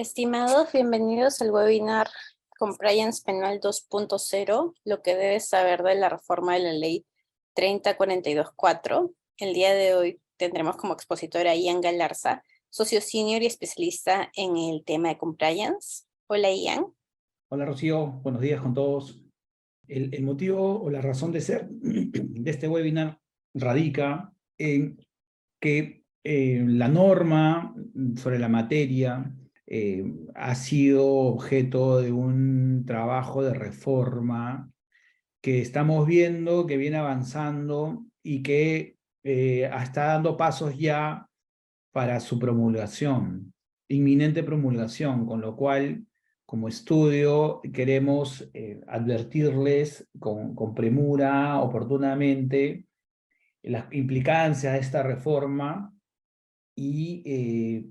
Estimados, bienvenidos al webinar Compliance Penal 2.0, lo que debes saber de la reforma de la ley 3042-4. El día de hoy tendremos como expositora a Ian Galarza, socio senior y especialista en el tema de compliance. Hola, Ian. Hola, Rocío. Buenos días con todos. El motivo o la razón de ser de este webinar radica en que la norma sobre la materia ha sido objeto de un trabajo de reforma que estamos viendo que viene avanzando y que está dando pasos ya para su promulgación, inminente promulgación, con lo cual, como estudio, queremos advertirles con premura, oportunamente, las implicancias de esta reforma y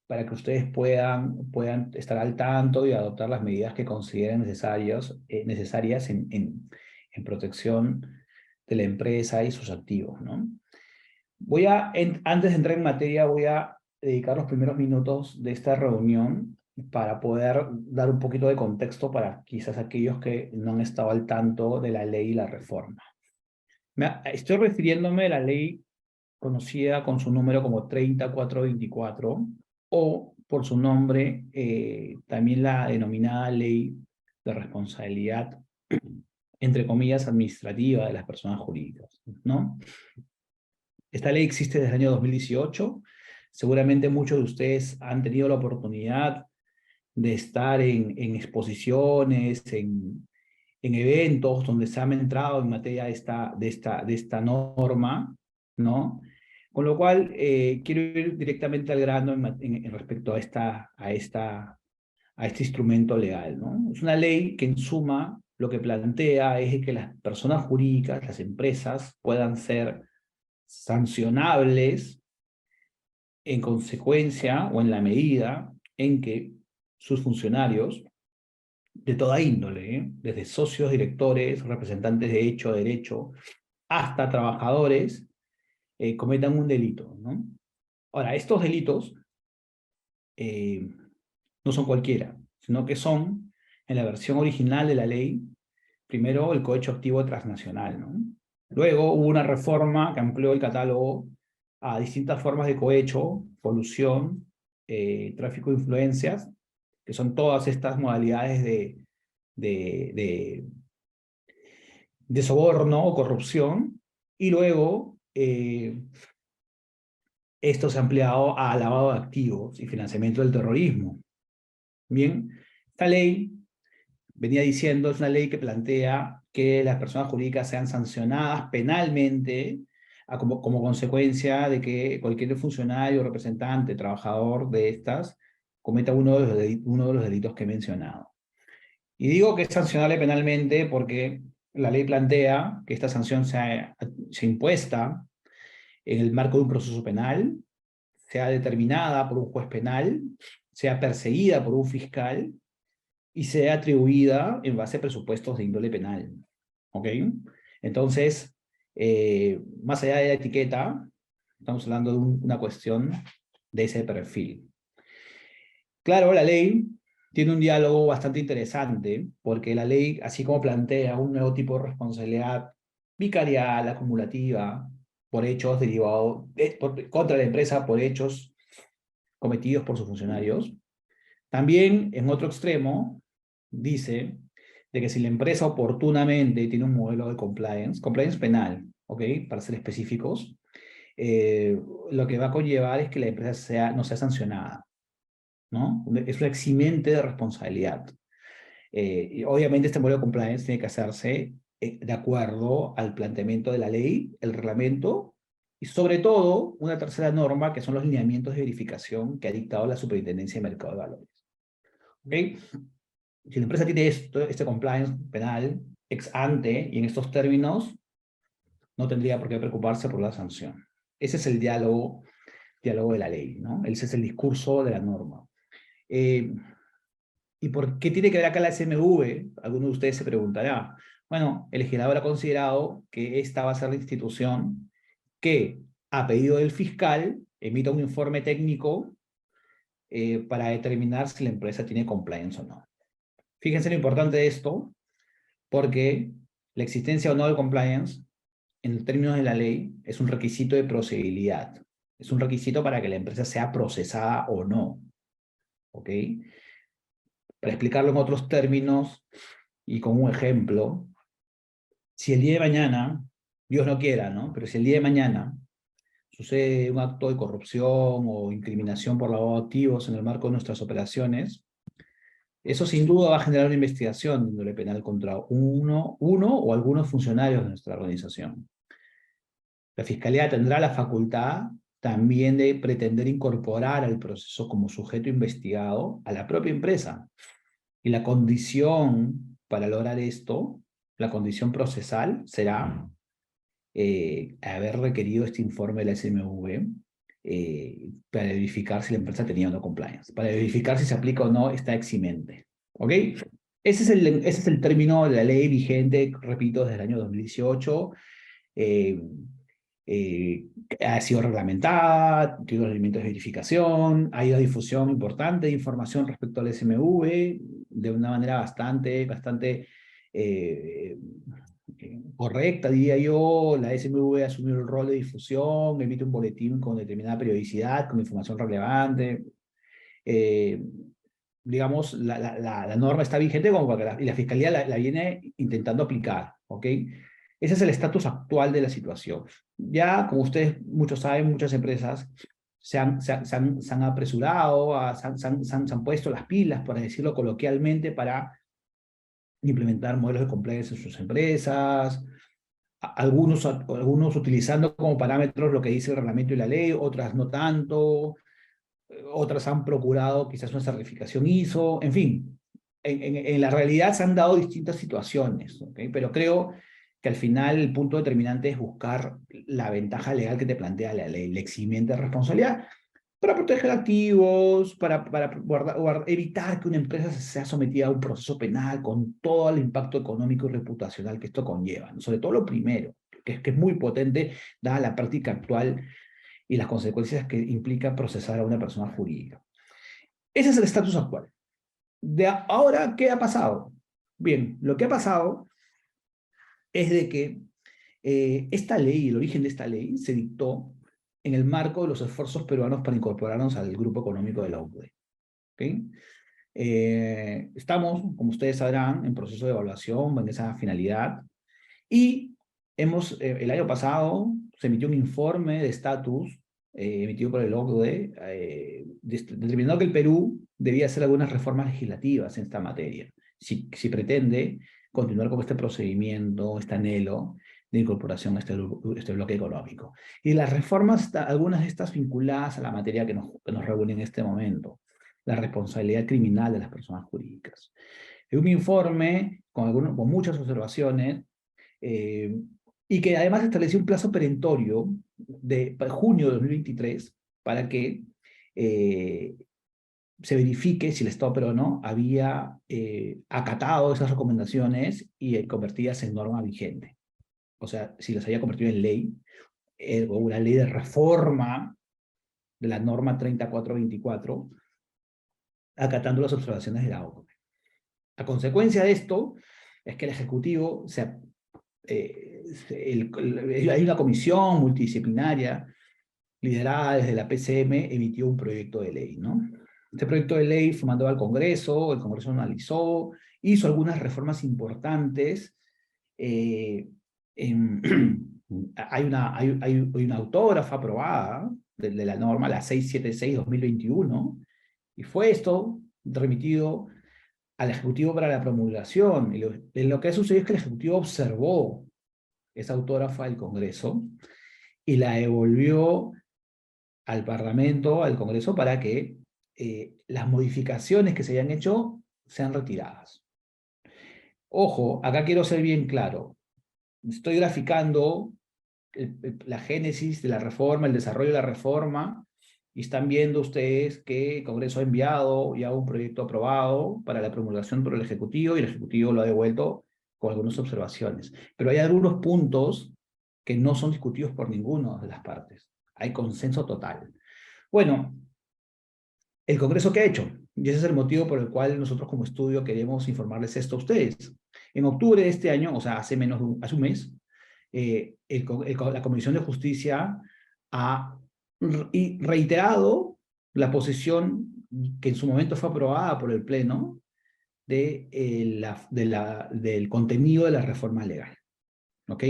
para que ustedes puedan estar al tanto y adoptar las medidas que consideren necesarias en protección de la empresa y sus activos, ¿no? Antes de entrar en materia, voy a dedicar los primeros minutos de esta reunión para poder dar un poquito de contexto para quizás aquellos que no han estado al tanto de la ley y la reforma. Estoy refiriéndome a la ley conocida con su número como 30424, o por su nombre, también la denominada Ley de Responsabilidad, entre comillas, administrativa de las personas jurídicas, ¿no? Esta ley existe desde el año 2018. Seguramente muchos de ustedes han tenido la oportunidad de estar en exposiciones, en eventos donde se han entrado en materia de esta norma, ¿no? Con lo cual, quiero ir directamente al grano en respecto a este instrumento legal, ¿no? Es una ley que en suma lo que plantea es que las personas jurídicas, las empresas, puedan ser sancionables en consecuencia o en la medida en que sus funcionarios, de toda índole, desde socios, directores, representantes de hecho, derecho, hasta trabajadores, cometan un delito, ¿no? Ahora, estos delitos no son cualquiera, sino que son, en la versión original de la ley, primero el cohecho activo transnacional, ¿no? Luego hubo una reforma que amplió el catálogo a distintas formas de cohecho, colusión, tráfico de influencias, que son todas estas modalidades de soborno o corrupción, y luego esto se ha ampliado a lavado de activos y financiamiento del terrorismo. Bien, esta ley, venía diciendo, es una ley que plantea que las personas jurídicas sean sancionadas penalmente como consecuencia de que cualquier funcionario, representante, trabajador de estas cometa uno de los delitos que he mencionado. Y digo que es sancionable penalmente porque la ley plantea que esta sanción sea impuesta en el marco de un proceso penal, sea determinada por un juez penal, sea perseguida por un fiscal y sea atribuida en base a presupuestos de índole penal. ¿Ok? Entonces, más allá de la etiqueta, estamos hablando de una cuestión de ese perfil. Claro, la ley tiene un diálogo bastante interesante, porque la ley, así como plantea un nuevo tipo de responsabilidad vicarial, acumulativa, por hechos derivados, contra la empresa por hechos cometidos por sus funcionarios, también, en otro extremo, dice de que si la empresa oportunamente tiene un modelo de compliance penal, ¿ok? Para ser específicos, lo que va a conllevar es que la empresa no sea sancionada, ¿no? Es un eximente de responsabilidad. Y obviamente este modelo de compliance tiene que hacerse de acuerdo al planteamiento de la ley, el reglamento, y sobre todo una tercera norma, que son los lineamientos de verificación que ha dictado la Superintendencia de Mercado de Valores. ¿Ok? Si la empresa tiene este compliance penal ex ante y en estos términos, no tendría por qué preocuparse por la sanción. Ese es el diálogo de la ley, ¿no? Ese es el discurso de la norma. ¿Y por qué tiene que ver acá la SMV? Alguno de ustedes se preguntará. Bueno, el legislador ha considerado que esta va a ser la institución que, a pedido del fiscal, emita un informe técnico para determinar si la empresa tiene compliance o no. Fíjense lo importante de esto, porque la existencia o no de compliance, en términos de la ley, es un requisito de procedibilidad. Es un requisito para que la empresa sea procesada o no. ¿Ok? Para explicarlo en otros términos y con un ejemplo, si el día de mañana, Dios no quiera, ¿no? Pero si el día de mañana sucede un acto de corrupción o incriminación por lavado de activos en el marco de nuestras operaciones, eso sin duda va a generar una investigación de índole penal contra uno o algunos funcionarios de nuestra organización. La Fiscalía tendrá la facultad también de pretender incorporar al proceso como sujeto investigado a la propia empresa. Y la condición para lograr esto, la condición procesal, será haber requerido este informe de la SMV para verificar si la empresa tenía o no compliance, para verificar si se aplica o no esta eximente. ¿Ok? Ese es el término de la ley vigente, repito, desde el año 2018. Eh, ha sido reglamentada, tiene los elementos de verificación, hay una difusión importante de información respecto al SMV, de una manera bastante correcta, diría yo. La SMV ha asumido el rol de difusión, emite un boletín con determinada periodicidad, con información relevante. Digamos, la norma está vigente como para que y la Fiscalía la viene intentando aplicar, ¿ok? Ese es el estatus actual de la situación. Ya, como ustedes muchos saben, muchas empresas se han apresurado, se han puesto las pilas, por decirlo coloquialmente, para implementar modelos de compliance en sus empresas, algunos utilizando como parámetros lo que dice el reglamento y la ley, otras no tanto, otras han procurado quizás una certificación ISO, en fin, en la realidad se han dado distintas situaciones, ¿okay? Pero creo que al final el punto determinante es buscar la ventaja legal que te plantea la ley, la eximiente de responsabilidad, para proteger activos, para evitar que una empresa sea sometida a un proceso penal con todo el impacto económico y reputacional que esto conlleva, ¿no? Sobre todo lo primero, que es muy potente dada la práctica actual y las consecuencias que implica procesar a una persona jurídica. Ese es el estatus actual. De ahora, ¿qué ha pasado? Bien, lo que ha pasado es de que esta ley, el origen de esta ley, se dictó en el marco de los esfuerzos peruanos para incorporarnos al grupo económico de la OCDE. ¿Okay? Estamos, como ustedes sabrán, en proceso de evaluación en esa finalidad y el año pasado se emitió un informe de estatus emitido por el OCDE, determinando que el Perú debía hacer algunas reformas legislativas en esta materia, si pretende continuar con este procedimiento, este anhelo de incorporación a este bloque económico. Y las reformas, algunas de estas vinculadas a la materia que nos reúne en este momento, la responsabilidad criminal de las personas jurídicas. Es un informe con muchas observaciones, y que además estableció un plazo perentorio para junio de 2023 para que se verifique si el Estado peruano había acatado esas recomendaciones y convertidas en norma vigente. O sea, si las había convertido en ley, o una ley de reforma de la norma 3424, acatando las observaciones de la OCDE. A consecuencia de esto es que el Ejecutivo hay una comisión multidisciplinaria liderada desde la PCM, emitió un proyecto de ley, ¿no? Este proyecto de ley fue mandado al Congreso, el Congreso analizó, hizo algunas reformas importantes. Hay una autógrafa aprobada de la norma, la 676/2021, y fue esto remitido al Ejecutivo para la promulgación. Y lo que ha sucedido es que el Ejecutivo observó esa autógrafa del Congreso y la devolvió al Parlamento, al Congreso, para que las modificaciones que se hayan hecho sean retiradas. Ojo, acá quiero ser bien claro. Estoy graficando la génesis de la reforma, el desarrollo de la reforma, y están viendo ustedes que el Congreso ha enviado ya un proyecto aprobado para la promulgación por el Ejecutivo, y el Ejecutivo lo ha devuelto con algunas observaciones. Pero hay algunos puntos que no son discutidos por ninguna de las partes. Hay consenso total. Bueno, ¿El Congreso qué ha hecho? Y ese es el motivo por el cual nosotros como estudio queremos informarles esto a ustedes. En octubre de este año, o sea, hace un mes, la Comisión de Justicia ha reiterado la posición que en su momento fue aprobada por el Pleno del contenido de la reforma legal. ¿Ok?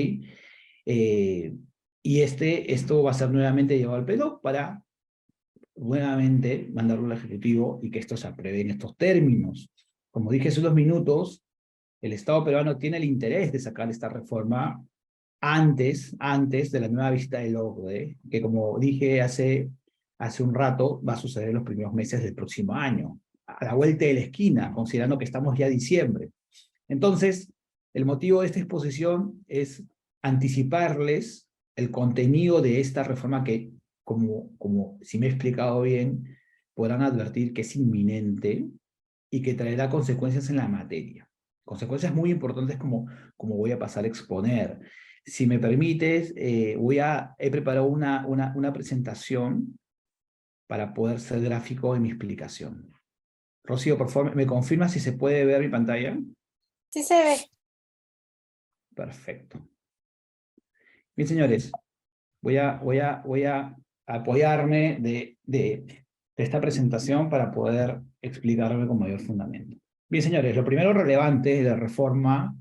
Y esto va a ser nuevamente llevado al Pleno para nuevamente mandarlo al Ejecutivo y que esto se apruebe en estos términos. Como dije hace unos minutos, el Estado peruano tiene el interés de sacar esta reforma antes de la nueva visita del OCDE, que como dije hace un rato, va a suceder en los primeros meses del próximo año, a la vuelta de la esquina, considerando que estamos ya en diciembre. Entonces, el motivo de esta exposición es anticiparles el contenido de esta reforma que, como si me he explicado bien, podrán advertir que es inminente y que traerá consecuencias en la materia. Consecuencias muy importantes como voy a pasar a exponer. Si me permites, he preparado una presentación para poder ser gráfico en mi explicación. Rocío, por favor, ¿me confirma si se puede ver mi pantalla? Sí se ve. Perfecto. Bien, señores, voy a apoyarme de esta presentación para poder explicarme con mayor fundamento. Bien, señores, lo primero relevante de la reforma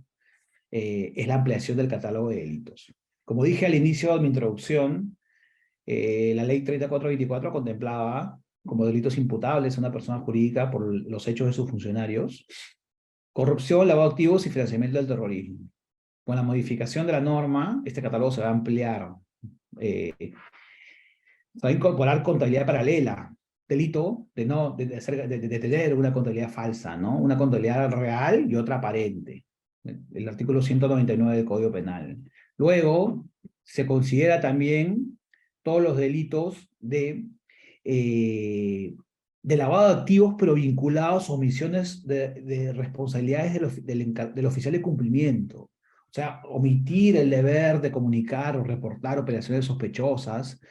es la ampliación del catálogo de delitos. Como dije al inicio de mi introducción, la ley 3424 contemplaba como delitos imputables a una persona jurídica por los hechos de sus funcionarios, corrupción, lavado de activos y financiamiento del terrorismo. Con la modificación de la norma, este catálogo se va a ampliar. Se va a incorporar contabilidad paralela, delito de tener una contabilidad falsa, ¿no? Una contabilidad real y otra aparente. El artículo 199 del Código Penal. Luego, se considera también todos los delitos de lavado de activos, pero vinculados a omisiones de responsabilidades del oficial de cumplimiento. O sea, omitir el deber de comunicar o reportar operaciones sospechosas,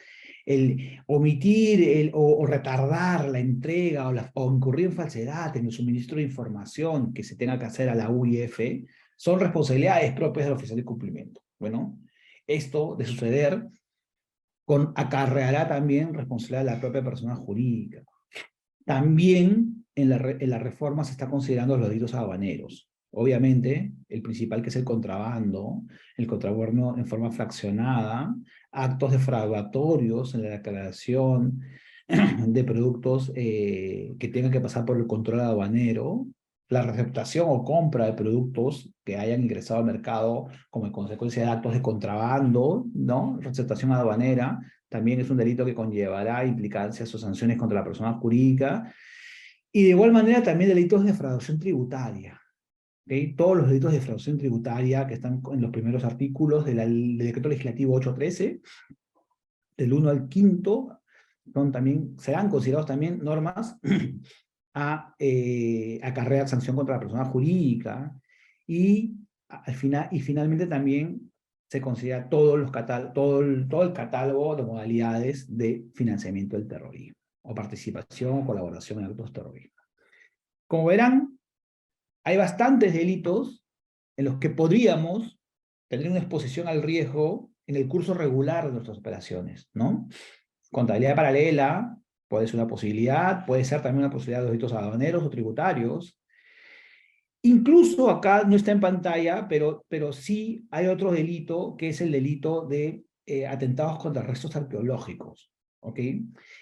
el omitir o retardar la entrega o incurrir en falsedad en el suministro de información que se tenga que hacer a la UIF, son responsabilidades propias del oficial de cumplimiento. Bueno, esto de suceder acarreará también responsabilidad de la propia persona jurídica. También en la reforma se está considerando los delitos aduaneros. Obviamente, el principal, que es el contrabando en forma fraccionada, actos defraudatorios en la declaración de productos que tengan que pasar por el control aduanero, la receptación o compra de productos que hayan ingresado al mercado como consecuencia de actos de contrabando, ¿no? Receptación aduanera, también es un delito que conllevará implicancias o sanciones contra la persona jurídica. Y de igual manera también delitos de defraudación tributaria. ¿Okay? Todos los delitos de defraudación tributaria que están en los primeros artículos del Decreto Legislativo 813, del 1 al 5, serán considerados también normas a acarrear sanción contra la persona jurídica, y finalmente también se considera todo el catálogo de modalidades de financiamiento del terrorismo, o participación o colaboración en actos de terrorismo. Como verán, hay bastantes delitos en los que podríamos tener una exposición al riesgo en el curso regular de nuestras operaciones, ¿no? Contabilidad paralela puede ser una posibilidad, puede ser también una posibilidad de delitos aduaneros o tributarios. Incluso acá no está en pantalla, pero sí hay otro delito, que es el delito de atentados contra restos arqueológicos. ¿Ok?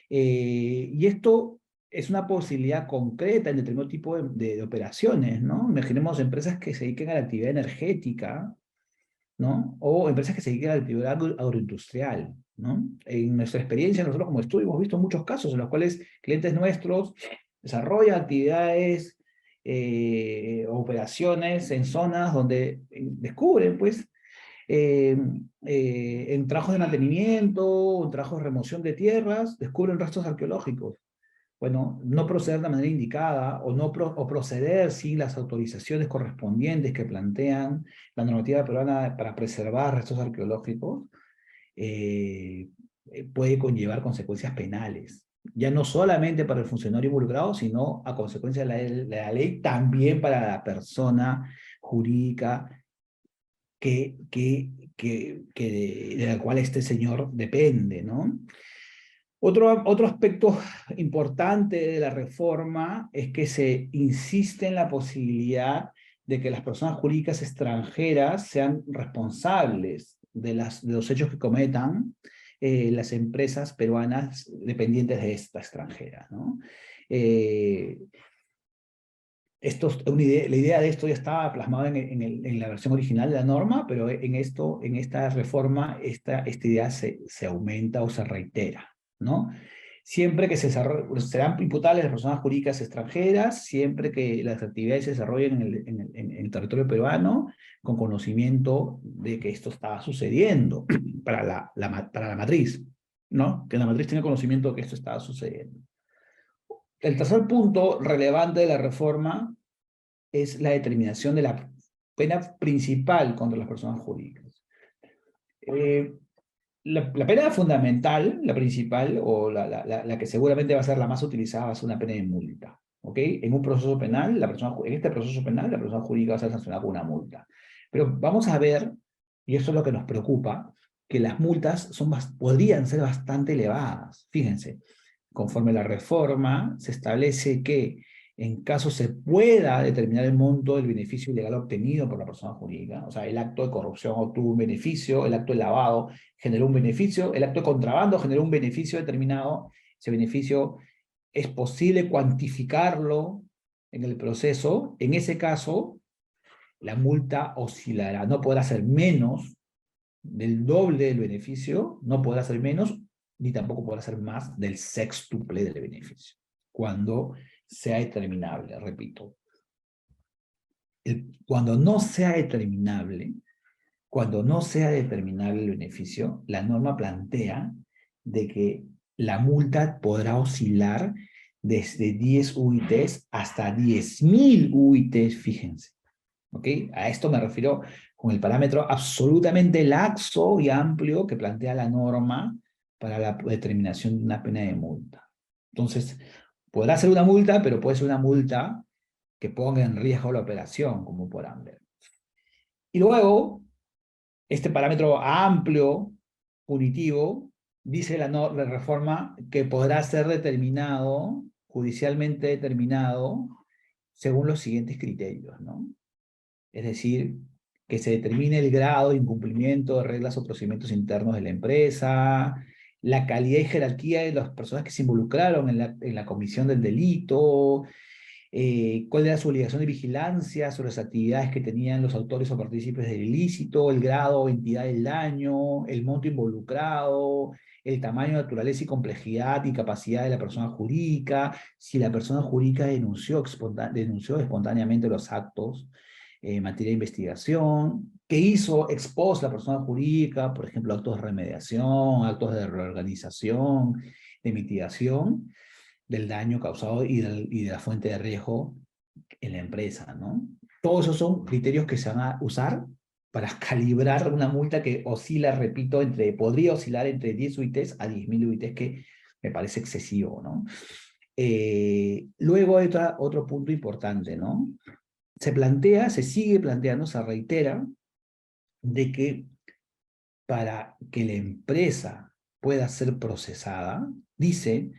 Y esto es una posibilidad concreta en determinado tipo de operaciones, ¿no? Imaginemos empresas que se dediquen a la actividad energética, ¿no? O empresas que se dediquen a la actividad agroindustrial, ¿no? En nuestra experiencia, nosotros como estudio hemos visto muchos casos en los cuales clientes nuestros desarrollan actividades, operaciones en zonas donde descubren, pues, en trabajos de mantenimiento, en trabajos de remoción de tierras, descubren restos arqueológicos. Bueno, no proceder de manera indicada o proceder sin las autorizaciones correspondientes que plantean la normativa peruana para preservar restos arqueológicos, puede conllevar consecuencias penales. Ya no solamente para el funcionario involucrado, sino a consecuencia de la ley, también para la persona jurídica de la cual este señor depende, ¿no? Otro aspecto importante de la reforma es que se insiste en la posibilidad de que las personas jurídicas extranjeras sean responsables de los hechos que cometan las empresas peruanas dependientes de esta extranjera, ¿no? La idea de esto ya estaba plasmada en la versión original de la norma, pero en esta reforma esta idea se aumenta o se reitera, ¿no? Siempre que serán imputables las personas jurídicas extranjeras, siempre que las actividades se desarrollen en el territorio peruano, con conocimiento de que esto estaba sucediendo para la matriz, ¿no? Que la matriz tenga conocimiento de que esto estaba sucediendo. El tercer punto relevante de la reforma es la determinación de la pena principal contra las personas jurídicas. La pena fundamental, la principal, o la que seguramente va a ser la más utilizada, va a ser una pena de multa. ¿Ok? En un proceso penal, en este proceso penal, la persona jurídica va a ser sancionada con una multa. Pero vamos a ver, y eso es lo que nos preocupa, que las multas podrían ser bastante elevadas. Fíjense, conforme a la reforma, se establece que en caso se pueda determinar el monto del beneficio ilegal obtenido por la persona jurídica, o sea, el acto de corrupción obtuvo un beneficio, el acto de lavado generó un beneficio, el acto de contrabando generó un beneficio determinado, ese beneficio es posible cuantificarlo en el proceso, en ese caso, la multa oscilará, no podrá ser menos del doble del beneficio, no podrá ser menos, ni tampoco podrá ser más del sextuple del beneficio, cuando sea determinable, repito. Cuando no sea determinable el beneficio, la norma plantea de que la multa podrá oscilar desde 10 UITs hasta 10.000 UITs, fíjense. ¿Ok? A esto me refiero con el parámetro absolutamente laxo y amplio que plantea la norma para la determinación de una pena de multa. Entonces, podrá ser una multa, pero puede ser una multa que ponga en riesgo la operación, como podrán ver. Y luego, este parámetro amplio, punitivo, dice la reforma que podrá ser determinado, judicialmente determinado, según los siguientes criterios, ¿no? Es decir, que se determine el grado de incumplimiento de reglas o procedimientos internos de la empresa, la calidad y jerarquía de las personas que se involucraron en la comisión del delito, cuál era su obligación de vigilancia sobre las actividades que tenían los autores o partícipes del ilícito, el grado o entidad del daño, el monto involucrado, el tamaño, naturaleza y complejidad y capacidad de la persona jurídica, si la persona jurídica denunció espontáneamente los actos en materia de investigación, qué hizo ex post la persona jurídica, por ejemplo, actos de remediación, actos de reorganización, de mitigación del daño causado y de la fuente de riesgo en la empresa, ¿no? Todos esos son criterios que se van a usar para calibrar una multa que oscila, repito, podría oscilar entre 10 UITs a 10.000 UITs, que me parece excesivo, ¿no? Luego hay otro punto importante, ¿no? Se sigue planteando, se reitera, de que para que la empresa pueda ser procesada, dice,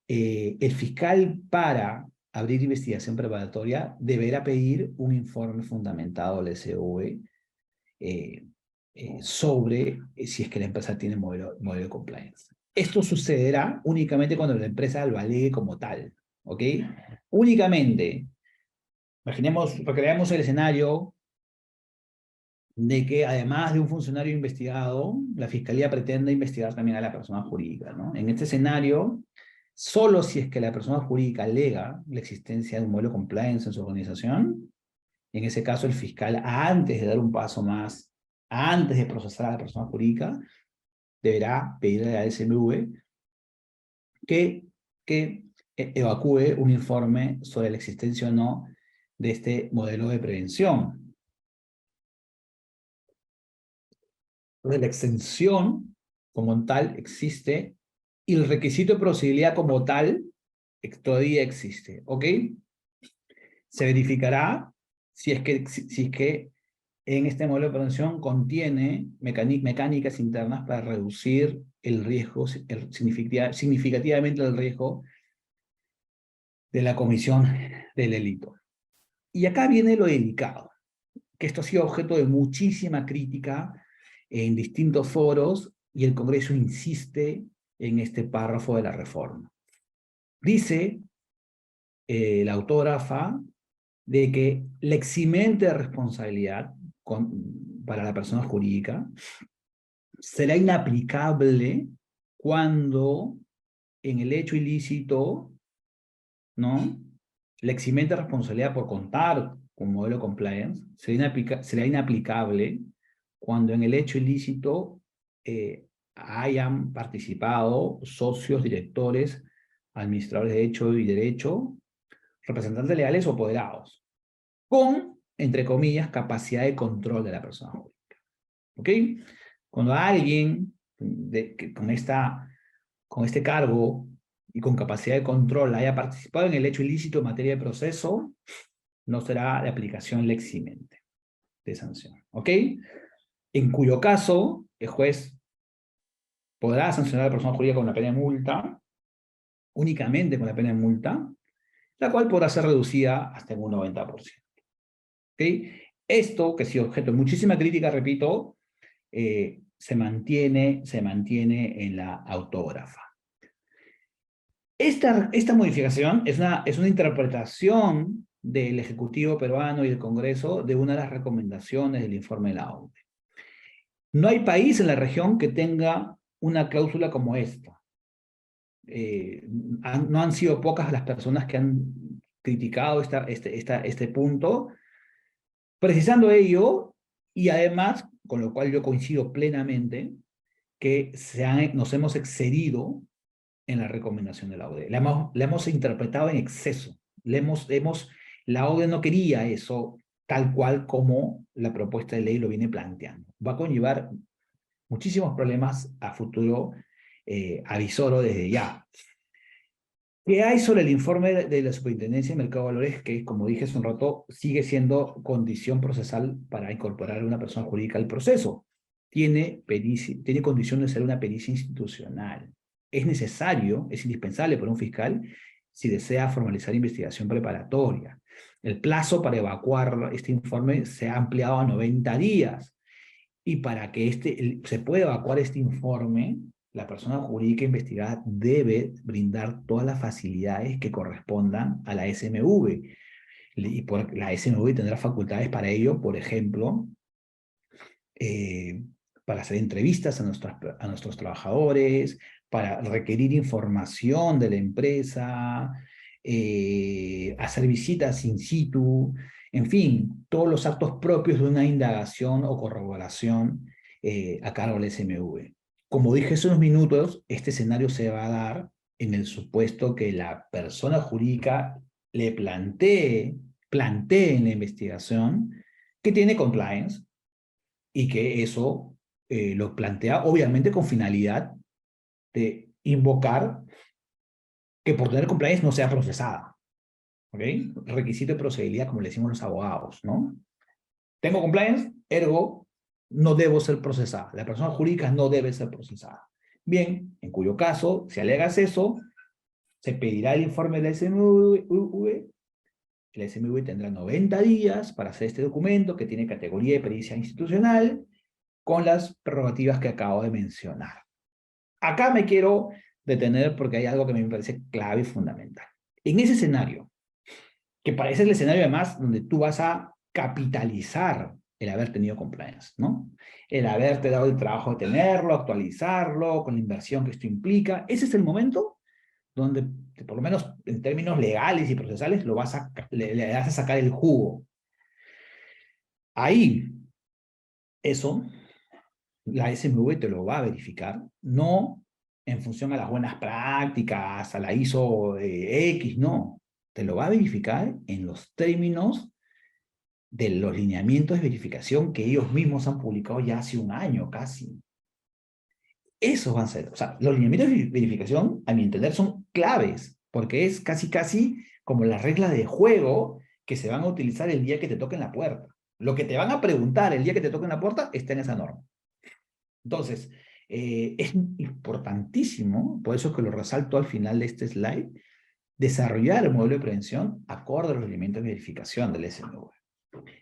el fiscal para abrir investigación preparatoria deberá pedir un informe fundamentado al SV sobre si es que la empresa tiene modelo de compliance. Esto sucederá únicamente cuando la empresa lo alegue como tal, ¿ok? Únicamente. Recreamos el escenario de que además de un funcionario investigado, la fiscalía pretende investigar también a la persona jurídica, ¿no? En este escenario, solo si es que la persona jurídica alega la existencia de un modelo compliance en su organización, en ese caso el fiscal, antes de dar un paso más, antes de procesar a la persona jurídica, deberá pedirle a la SMV que evacúe un informe sobre la existencia o no de este modelo de prevención. Entonces, la exención como tal existe y el requisito de procedibilidad como tal todavía existe, ¿ok? Se verificará si es que en este modelo de prevención contiene mecánicas internas para reducir el riesgo, significativamente el riesgo de la comisión del delito. Y acá viene lo delicado, que esto ha sido objeto de muchísima crítica en distintos foros y el Congreso insiste en este párrafo de la reforma. Dice la autógrafa de que la eximente de responsabilidad para la persona jurídica será inaplicable cuando en el hecho ilícito, ¿no?, la eximente de responsabilidad por contar con modelo compliance será inaplicable cuando en el hecho ilícito hayan participado socios, directores, administradores de hecho y derecho, representantes legales o apoderados, con, entre comillas, capacidad de control de la persona jurídica. ¿Ok? Cuando alguien con este cargo y con capacidad de control haya participado en el hecho ilícito en materia de proceso, no será de aplicación la eximente de sanción. ¿Ok? En cuyo caso, el juez podrá sancionar a la persona jurídica con la pena de multa, únicamente con la pena de multa, la cual podrá ser reducida hasta en un 90%. ¿Okay? Esto, que ha sido objeto de muchísima crítica, repito, se mantiene en la autógrafa. Esta modificación es una interpretación del Ejecutivo peruano y del Congreso de una de las recomendaciones del informe de la ONU. No hay país en la región que tenga una cláusula como esta. No han sido pocas las personas que han criticado este punto, precisando ello, y además, con lo cual yo coincido plenamente, que nos hemos excedido en la recomendación de la ODE. La hemos interpretado en exceso. La ODE no quería eso tal cual como la propuesta de ley lo viene planteando. Va a conllevar muchísimos problemas a futuro, avisoro desde ya. ¿Qué hay sobre el informe de la Superintendencia de Mercado de Valores? Que, como dije hace un rato, sigue siendo condición procesal para incorporar a una persona jurídica al proceso. Tiene condición de ser una pericia institucional. Es necesario, es indispensable para un fiscal si desea formalizar investigación preparatoria. El plazo para evacuar este informe se ha ampliado a 90 días. Y para que se pueda evacuar este informe, la persona jurídica investigada debe brindar todas las facilidades que correspondan a la SMV. Y la SMV tendrá facultades para ello, por ejemplo, para hacer entrevistas a nuestros trabajadores, para requerir información de la empresa, hacer visitas in situ, en fin, todos los actos propios de una indagación o corroboración a cargo del SMV. Como dije hace unos minutos, este escenario se va a dar en el supuesto que la persona jurídica le plantee en la investigación que tiene compliance y que eso lo plantea obviamente con finalidad de invocar que por tener compliance no sea procesada. ¿Ok? Requisito de procedibilidad, como le decimos los abogados, ¿no? Tengo compliance, ergo, no debo ser procesada. La persona jurídica no debe ser procesada. Bien, en cuyo caso, si alegas eso, se pedirá el informe del SMV. El SMV tendrá 90 días para hacer este documento que tiene categoría de pericia institucional con las prerrogativas que acabo de mencionar. Acá me quiero detener porque hay algo que me parece clave y fundamental. En ese escenario, que parece el escenario además donde tú vas a capitalizar el haber tenido compliance, ¿no? El haberte dado el trabajo de tenerlo, actualizarlo, con la inversión que esto implica. Ese es el momento donde, por lo menos en términos legales y procesales, le vas a sacar el jugo. Ahí, eso, la SMV te lo va a verificar, no en función a las buenas prácticas, a la ISO X, no. Te lo va a verificar en los términos de los lineamientos de verificación que ellos mismos han publicado ya hace un año casi. Esos van a ser, o sea, los lineamientos de verificación, a mi entender, son claves, porque es casi como las reglas de juego que se van a utilizar el día que te toquen la puerta. Lo que te van a preguntar el día que te toquen la puerta está en esa norma. Entonces, es importantísimo, por eso es que lo resalto al final de este slide, desarrollar el modelo de prevención acorde a los lineamientos de verificación del SMV.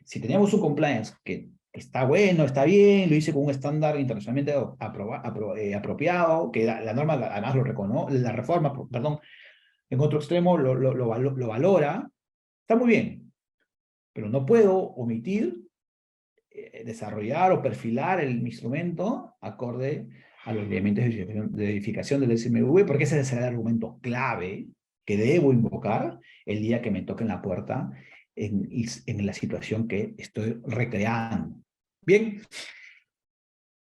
Si teníamos un compliance que está bueno, está bien, lo hice con un estándar internacionalmente apropiado, que la norma además lo reconoce, la reforma, perdón, en otro extremo lo valora, está muy bien, pero no puedo omitir desarrollar o perfilar el instrumento acorde a los lineamientos de verificación del SMV, porque ese será el argumento clave que debo invocar el día que me toquen la puerta en la situación que estoy recreando. Bien.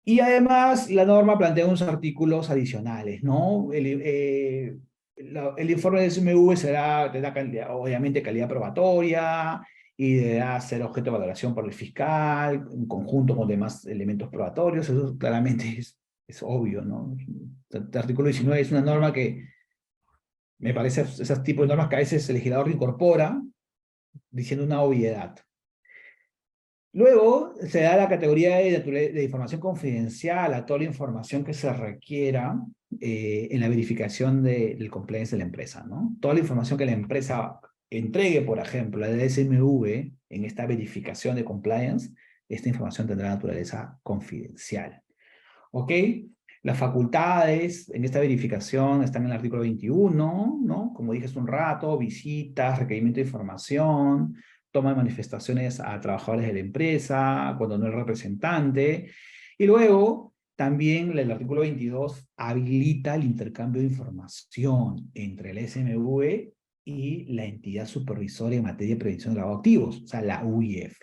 Y además, la norma plantea unos artículos adicionales, ¿no? El informe del SMV tendrá obviamente calidad probatoria y deberá ser objeto de valoración por el fiscal en conjunto con demás elementos probatorios. Eso claramente es obvio, ¿no? El artículo 19 es una norma que me parece esos tipos de normas que a veces el legislador incorpora diciendo una obviedad. Luego se da la categoría de información confidencial a toda la información que se requiera en la verificación del compliance de la empresa, ¿no? Toda la información que la empresa entregue, por ejemplo, al SMV en esta verificación de compliance, esta información tendrá naturaleza confidencial. ¿Ok? Las facultades en esta verificación están en el artículo 21, ¿no? Como dije hace un rato, visitas, requerimiento de información, toma de manifestaciones a trabajadores de la empresa, cuando no es representante. Y luego, también el artículo 22 habilita el intercambio de información entre el SMV y la entidad supervisora en materia de prevención de lavado de activos, o sea, la UIF.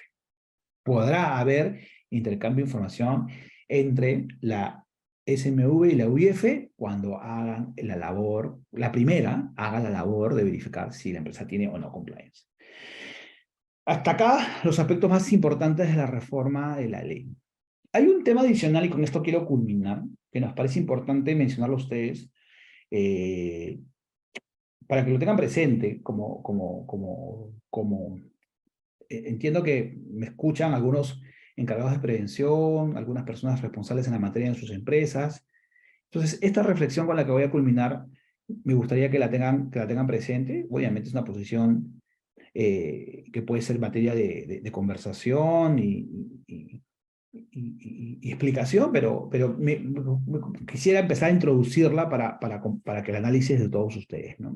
Podrá haber intercambio de información entre la SMV y la UIF cuando hagan la labor, la primera haga la labor de verificar si la empresa tiene o no compliance. Hasta acá los aspectos más importantes de la reforma de la ley. Hay un tema adicional, y con esto quiero culminar, que nos parece importante mencionarlo a ustedes, para que lo tengan presente, entiendo que me escuchan algunos encargados de prevención, algunas personas responsables en la materia en sus empresas. Entonces, esta reflexión con la que voy a culminar, me gustaría que la tengan presente. Obviamente es una posición que puede ser materia de conversación y explicación, pero quisiera empezar a introducirla para que el análisis de todos ustedes, ¿no?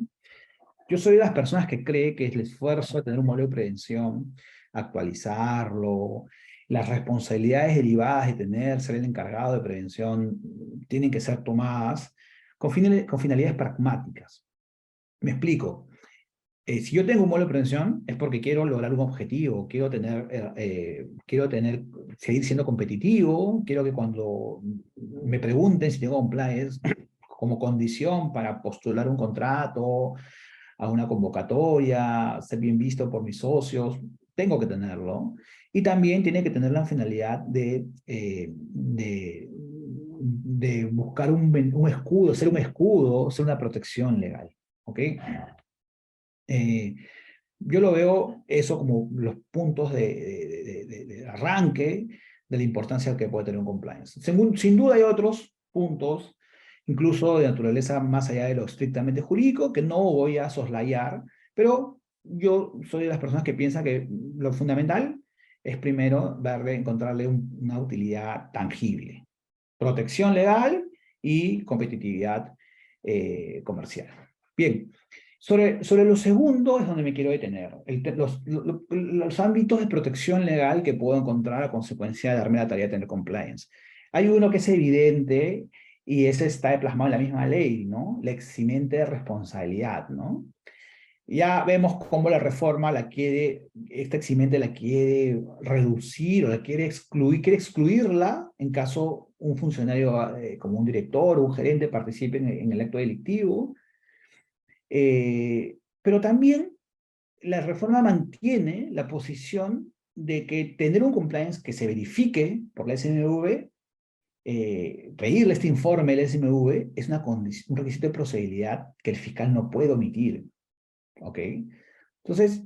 Yo soy de las personas que cree que el esfuerzo de tener un modelo de prevención, actualizarlo, las responsabilidades derivadas de ser el encargado de prevención, tienen que ser tomadas con finalidades pragmáticas. Me explico. Si yo tengo un modelo de prevención es porque quiero lograr un objetivo, seguir siendo competitivo, quiero que cuando me pregunten si tengo compliance como condición para postular un contrato, a una convocatoria, ser bien visto por mis socios, tengo que tenerlo. Y también tiene que tener la finalidad de buscar un escudo, ser una protección legal. ¿Ok? Yo lo veo eso como los puntos de arranque de la importancia que puede tener un compliance. Sin duda hay otros puntos, incluso de naturaleza más allá de lo estrictamente jurídico, que no voy a soslayar, pero yo soy de las personas que piensan que lo fundamental es primero encontrarle una utilidad tangible. Protección legal y competitividad comercial. Bien. Sobre lo segundo es donde me quiero detener. Los ámbitos de protección legal que puedo encontrar a consecuencia de darme la tarea de tener compliance. Hay uno que es evidente y ese está plasmado en la misma ley, ¿no? La eximente de responsabilidad, ¿no? Ya vemos cómo la reforma esta eximente la quiere reducir o la quiere excluirla en caso un funcionario como un director o un gerente participe en el acto delictivo. Pero también la reforma mantiene la posición de que tener un compliance que se verifique por la SNV pedirle este informe al SMV es un requisito de procedibilidad que el fiscal no puede omitir. ¿Ok? Entonces,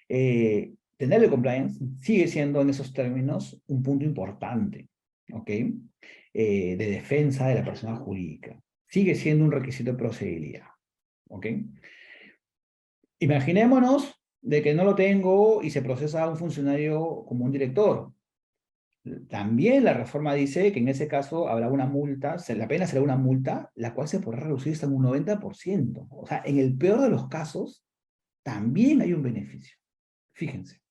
tener el compliance sigue siendo en esos términos un punto importante. ¿Ok? De defensa de la persona jurídica. Sigue siendo un requisito de procedibilidad. ¿Ok? Imaginémonos de que no lo tengo y se procesa a un funcionario como un director. También la reforma dice que en ese caso habrá una multa, la pena será una multa, la cual se podrá reducir hasta un 90%. O sea, en el peor de los casos, también hay un beneficio. Fíjense.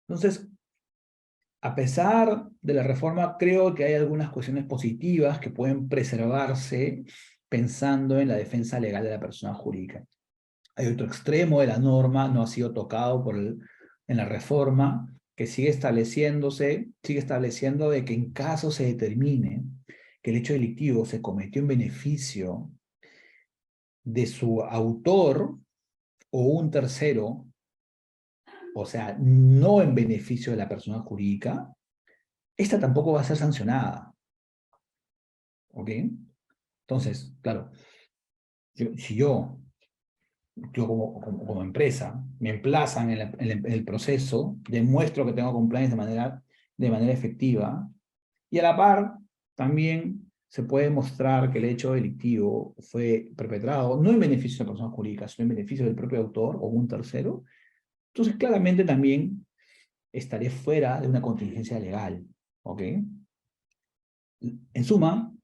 Entonces, a pesar de la reforma, creo que hay algunas cuestiones positivas que pueden preservarse pensando en la defensa legal de la persona jurídica. Hay otro extremo de la norma, no ha sido tocado en la reforma, que sigue estableciendo de que en caso se determine que el hecho delictivo se cometió en beneficio de su autor o un tercero, o sea, no en beneficio de la persona jurídica, esta tampoco va a ser sancionada. ¿Ok? Entonces, claro, si yo como empresa, me emplazan en el proceso, demuestro que tengo compliance de manera efectiva, y a la par también se puede mostrar que el hecho delictivo fue perpetrado no en beneficio de la persona jurídica, sino en beneficio del propio autor o un tercero, entonces claramente también estaré fuera de una contingencia legal. ¿Ok? En suma,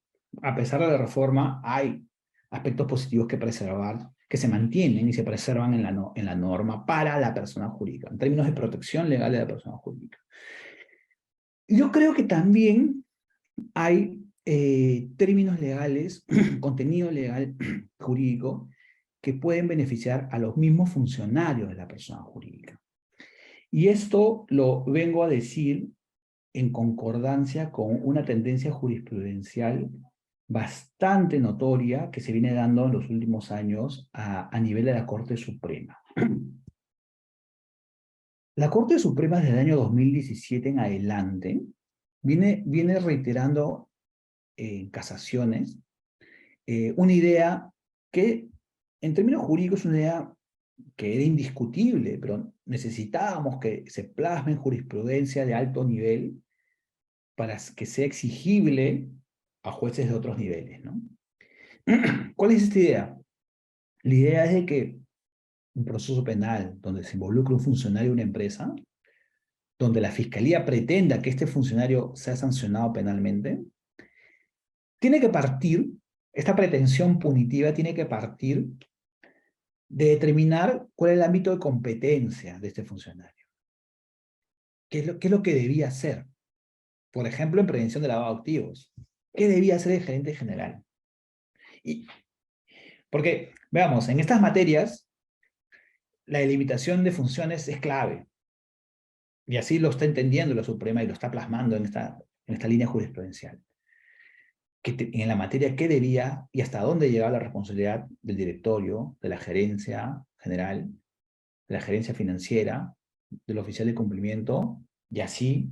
a pesar de la reforma, hay aspectos positivos que preservar, que se mantienen y se preservan en la norma para la persona jurídica, en términos de protección legal de la persona jurídica. Yo creo que también hay términos legales, contenido legal jurídico, que pueden beneficiar a los mismos funcionarios de la persona jurídica. Y esto lo vengo a decir en concordancia con una tendencia jurisprudencial bastante notoria que se viene dando en los últimos años a nivel de la Corte Suprema. La Corte Suprema desde el año 2017 en adelante viene reiterando en casaciones una idea que en términos jurídicos es una idea que era indiscutible, pero necesitábamos que se plasme en jurisprudencia de alto nivel para que sea exigible a jueces de otros niveles, ¿no? ¿Cuál es esta idea? La idea es de que un proceso penal donde se involucre un funcionario de una empresa, donde la fiscalía pretenda que este funcionario sea sancionado penalmente, tiene que partir, esta pretensión punitiva tiene que partir de determinar cuál es el ámbito de competencia de este funcionario. ¿Qué es lo que debía hacer? Por ejemplo, en prevención de lavado de activos. ¿Qué debía hacer el gerente general? Porque, veamos, en estas materias, la delimitación de funciones es clave. Y así lo está entendiendo la Suprema y lo está plasmando en esta línea jurisprudencial. En la materia qué debía y hasta dónde llegaba la responsabilidad del directorio, de la gerencia general, de la gerencia financiera, del oficial de cumplimiento, y así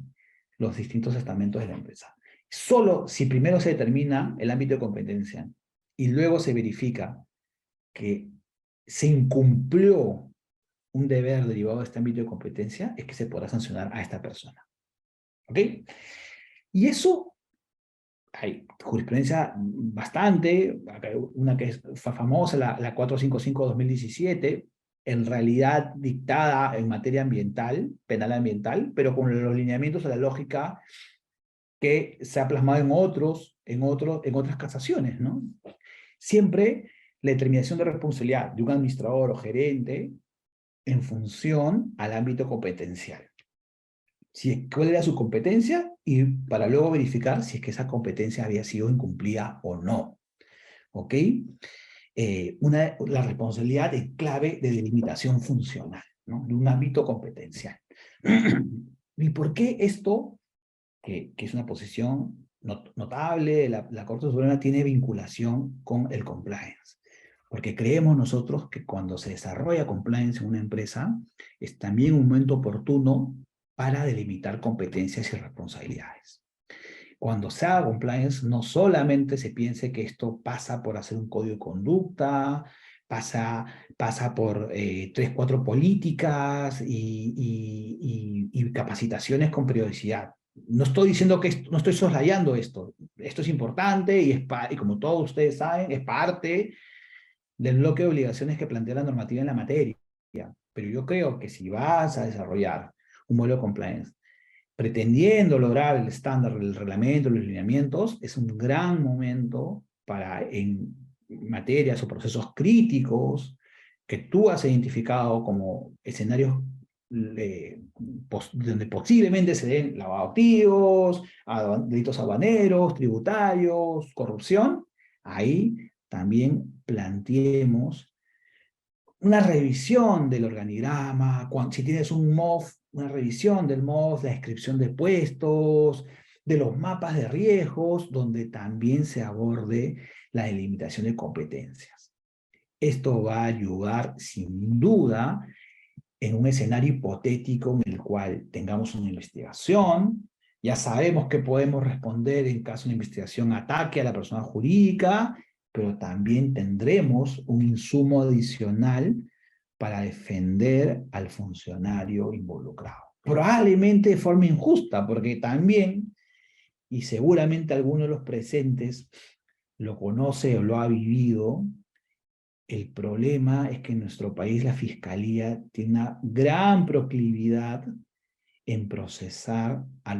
los distintos estamentos de la empresa. Solo si primero se determina el ámbito de competencia y luego se verifica que se incumplió un deber derivado de este ámbito de competencia, es que se podrá sancionar a esta persona. ¿Ok? Y eso, hay jurisprudencia bastante, una que es famosa, la 455-2017, en realidad dictada en materia ambiental, penal ambiental, pero con los lineamientos de la lógica que se ha plasmado en otras casaciones, ¿no? Siempre la determinación de responsabilidad de un administrador o gerente en función al ámbito competencial. ¿Cuál era su competencia? Y para luego verificar si es que esa competencia había sido incumplida o no. ¿Ok? La responsabilidad es clave de delimitación funcional, ¿no? De un ámbito competencial. ¿Y por qué esto, que es una posición notable, la Corte Suprema tiene vinculación con el compliance? porque creemos nosotros que cuando se desarrolla compliance en una empresa, es también un momento oportuno para delimitar competencias y responsabilidades. Cuando se haga compliance, no solamente se piense que esto pasa por hacer un código de conducta, pasa por 3, 4 políticas y capacitaciones con periodicidad. No estoy diciendo que no estoy soslayando esto. Esto es importante y como todos ustedes saben, es parte del bloque de obligaciones que plantea la normativa en la materia. Pero yo creo que si vas a desarrollar un modelo de compliance pretendiendo lograr el estándar, el reglamento, los lineamientos, es un gran momento para en materias o procesos críticos que tú has identificado como escenarios donde posiblemente se den lavado de activos, delitos aduaneros, tributarios, corrupción, ahí también planteemos una revisión del organigrama, si tienes un MOF, una revisión del MOF, la descripción de puestos, de los mapas de riesgos, donde también se aborde la delimitación de competencias. Esto va a ayudar sin duda en un escenario hipotético en el cual tengamos una investigación, ya sabemos que podemos responder en caso de una investigación ataque a la persona jurídica, pero también tendremos un insumo adicional para defender al funcionario involucrado. Probablemente de forma injusta, porque también, y seguramente alguno de los presentes lo conoce o lo ha vivido, el problema es que en nuestro país la fiscalía tiene una gran proclividad en procesar a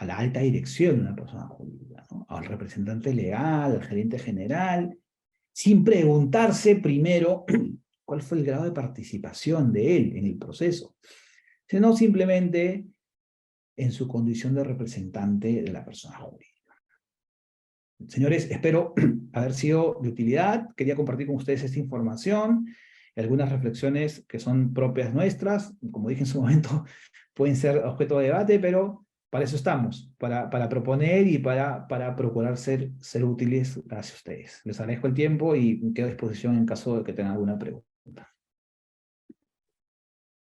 la alta dirección de una persona jurídica, ¿no? Al representante legal, al gerente general, sin preguntarse primero cuál fue el grado de participación de él en el proceso, sino simplemente en su condición de representante de la persona jurídica. Señores, espero haber sido de utilidad. Quería compartir con ustedes esta información, algunas reflexiones que son propias nuestras. Como dije en su momento, pueden ser objeto de debate, pero para eso estamos, para proponer y para procurar ser útiles hacia ustedes. Les agradezco el tiempo y quedo a disposición en caso de que tengan alguna pregunta.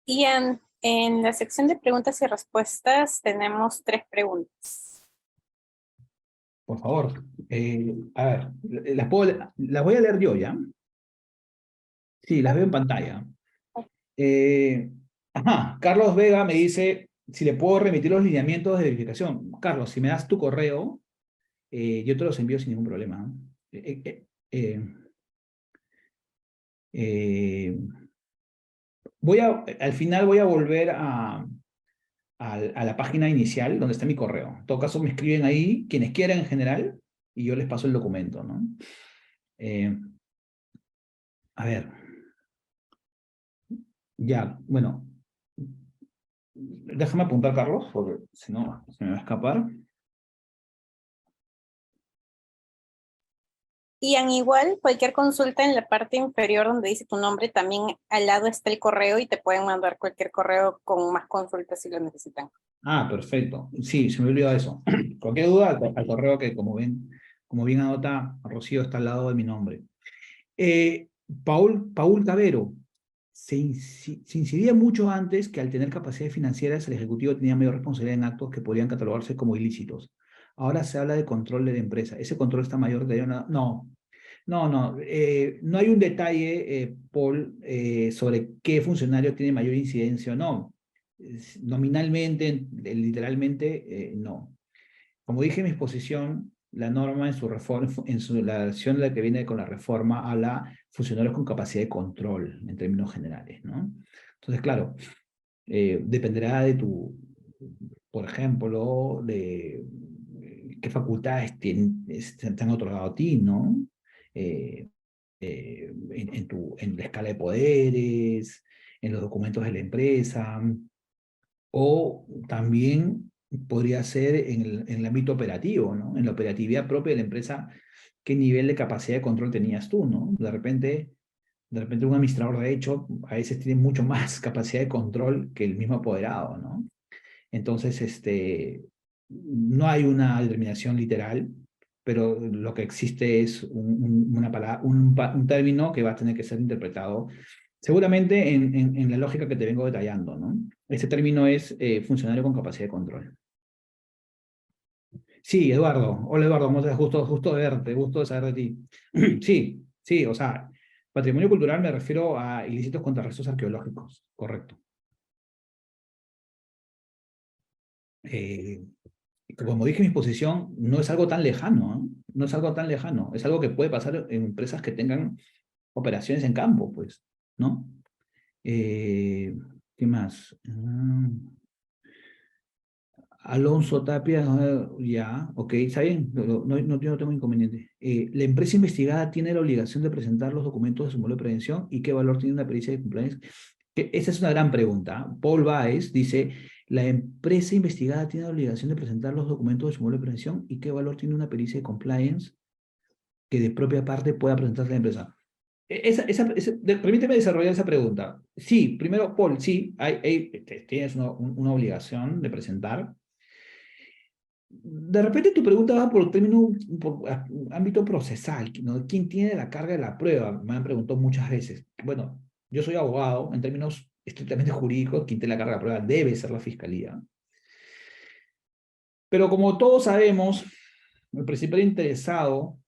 Ian, en la sección de preguntas y respuestas tenemos 3 preguntas. Por favor, a ver, las voy a leer yo, ¿ya? Sí, las veo en pantalla. Carlos Vega me dice si le puedo remitir los lineamientos de verificación. Carlos, si me das tu correo, yo te los envío sin ningún problema. Al final voy a volver a la página inicial donde está mi correo. En todo caso, me escriben ahí, quienes quieran en general, y yo les paso el documento, ¿no? A ver. Ya, bueno. Déjame apuntar, Carlos, porque si no, se me va a escapar. Ian, igual, cualquier consulta en la parte inferior donde dice tu nombre, también al lado está el correo y te pueden mandar cualquier correo con más consultas si lo necesitan. Perfecto. Sí, se me olvidó eso. Cualquier duda, al correo que, como bien anota, Rocío está al lado de mi nombre. Paul Cabero. Se incidía mucho antes que al tener capacidades financieras el Ejecutivo tenía mayor responsabilidad en actos que podrían catalogarse como ilícitos. Ahora se habla de control de la empresa. ¿Ese control está mayor de no? No hay un detalle, Paul, sobre qué funcionario tiene mayor incidencia o no. Nominalmente, literalmente, no. Como dije en mi exposición, la norma en su reforma, la versión de la que viene con la reforma, habla funcionarios con capacidad de control en términos generales, ¿no? Entonces, claro, dependerá de por ejemplo, de qué facultades te han otorgado a ti, ¿no? En la escala de poderes, en los documentos de la empresa, o también podría ser en el ámbito operativo, ¿no? En la operatividad propia de la empresa, ¿qué nivel de capacidad de control tenías tú, ¿no? De repente un administrador de hecho a veces tiene mucho más capacidad de control que el mismo apoderado, ¿no? Entonces, no hay una determinación literal, pero lo que existe es una palabra, un término que va a tener que ser interpretado seguramente en la lógica que te vengo detallando, ¿no? Este término es funcionario con capacidad de control. Sí, Eduardo. Hola, Eduardo. ¿Cómo estás? Justo de verte, gusto de saber de ti. Sí, sí, o sea, patrimonio cultural me refiero a ilícitos contra restos arqueológicos, correcto. Eh, Como dije en mi exposición, no es algo tan lejano, ¿eh? No es algo tan lejano, es algo que puede pasar en empresas que tengan operaciones en campo, pues, ¿no? ¿Qué más? Alonso Tapia, ya, ok, está bien, yo no tengo inconveniente. La empresa investigada tiene la obligación de presentar los documentos de su modelo de prevención y qué valor tiene una pericia de compliance. Esa es una gran pregunta. Paul Baez dice, la empresa investigada tiene la obligación de presentar los documentos de su modelo de prevención y qué valor tiene una pericia de compliance que de propia parte pueda presentar la empresa. Permíteme desarrollar esa pregunta. Sí, primero, Paul, sí, tienes una obligación de presentar. De repente tu pregunta va por término, por ámbito procesal, ¿no? ¿Quién tiene la carga de la prueba? Me han preguntado muchas veces. Bueno, yo soy abogado, en términos estrictamente jurídicos, quien tiene la carga de la prueba debe ser la fiscalía. Pero como todos sabemos, el principal interesado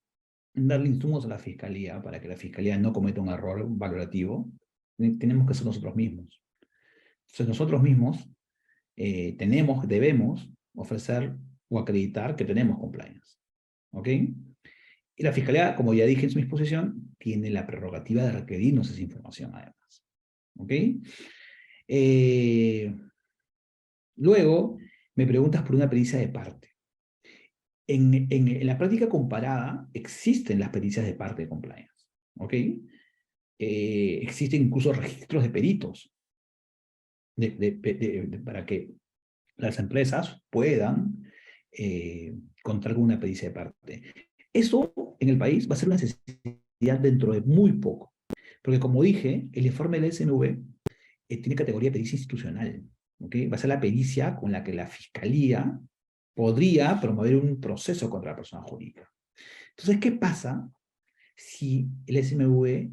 en darle insumos a la fiscalía para que la fiscalía no cometa un error valorativo, tenemos que ser nosotros mismos. Entonces nosotros mismos debemos ofrecer o acreditar que tenemos compliance. ¿Ok? Y la Fiscalía, como ya dije en su exposición, tiene la prerrogativa de requerirnos esa información además. ¿Ok? Luego, me preguntas por una pericia de parte. En la práctica comparada existen las pericias de parte de compliance. ¿Ok? Existen incluso registros de peritos para que las empresas puedan contar con una pericia de parte. Eso en el país va a ser una necesidad dentro de muy poco. Porque como dije, el informe del SNV tiene categoría de pericia institucional. ¿Okay? Va a ser la pericia con la que la fiscalía podría promover un proceso contra la persona jurídica. Entonces, ¿qué pasa si el SMV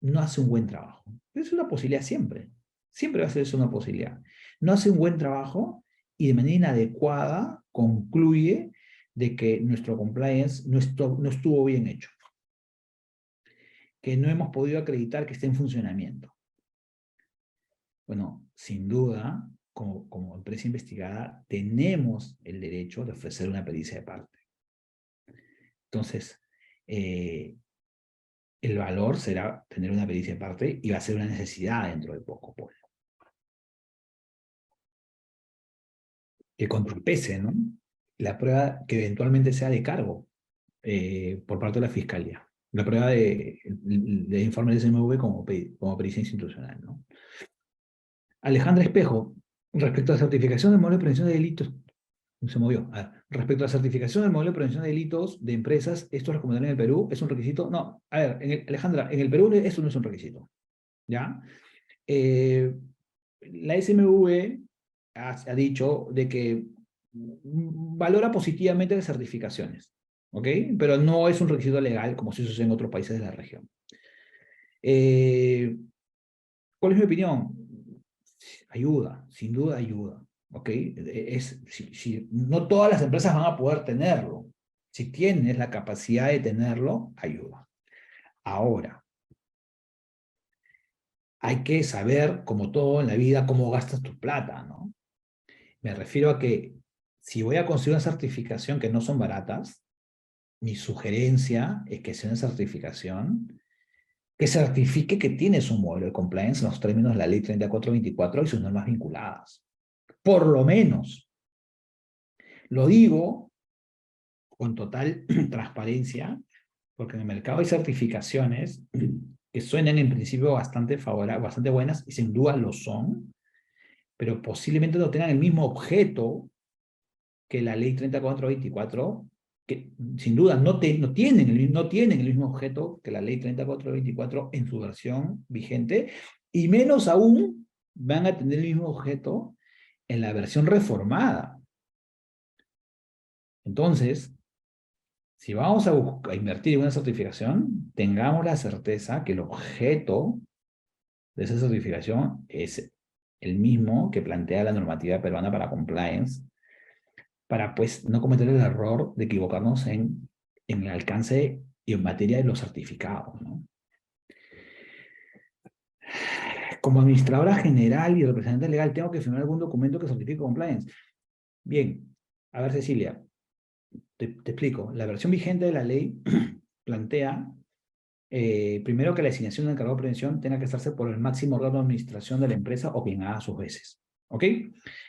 no hace un buen trabajo? Es una posibilidad siempre. Siempre va a ser eso una posibilidad. No hace un buen trabajo y de manera inadecuada concluye de que nuestro compliance no estuvo bien hecho, que no hemos podido acreditar que esté en funcionamiento. Bueno, sin duda, como empresa investigada, tenemos el derecho de ofrecer una pericia de parte. Entonces, el valor será tener una pericia de parte y va a ser una necesidad dentro de poco, Paul. Que contrapese, ¿no? La prueba que eventualmente sea de cargo por parte de la Fiscalía. La prueba de informe del SMV como pericia institucional, ¿no? Alejandra Espejo, respecto a la certificación del modelo de prevención de delitos, se movió. A ver, respecto a la certificación del modelo de prevención de delitos de empresas, ¿esto es recomendable en el Perú? ¿Es un requisito? No. A ver, Alejandra, en el Perú esto no es un requisito. ¿Ya? La SMV ha dicho de que valora positivamente las certificaciones, ¿ok? Pero no es un requisito legal como si sucede en otros países de la región. ¿Cuál es mi opinión? Ayuda, sin duda ayuda, ¿ok? No todas las empresas van a poder tenerlo. Si tienes la capacidad de tenerlo, ayuda. Ahora, hay que saber, como todo en la vida, cómo gastas tu plata, ¿no? Me refiero a que si voy a conseguir una certificación que no son baratas, mi sugerencia es que sea una certificación que certifique que tienes un modelo de compliance en los términos de la ley 3424 y sus normas vinculadas. Por lo menos. Lo digo con total transparencia, porque en el mercado hay certificaciones que suenan en principio bastante favorables, bastante buenas, y sin duda lo son, pero posiblemente no tengan el mismo objeto que la ley 3424, que sin duda no tienen el mismo objeto que la ley 3424 en su versión vigente, y menos aún van a tener el mismo objeto en la versión reformada. Entonces, Si vamos a invertir en una certificación, tengamos la certeza que el objeto de esa certificación es el mismo que plantea la normativa peruana para compliance, para pues no cometer el error de equivocarnos en el alcance y en materia de los certificados, ¿no? Como administradora general y representante legal, ¿tengo que firmar algún documento que certifique compliance? Bien, a ver, Cecilia, te explico. La versión vigente de la ley plantea, primero, que la designación del encargado de prevención tenga que hacerse por el máximo órgano de administración de la empresa o quien haga sus veces. ¿Ok?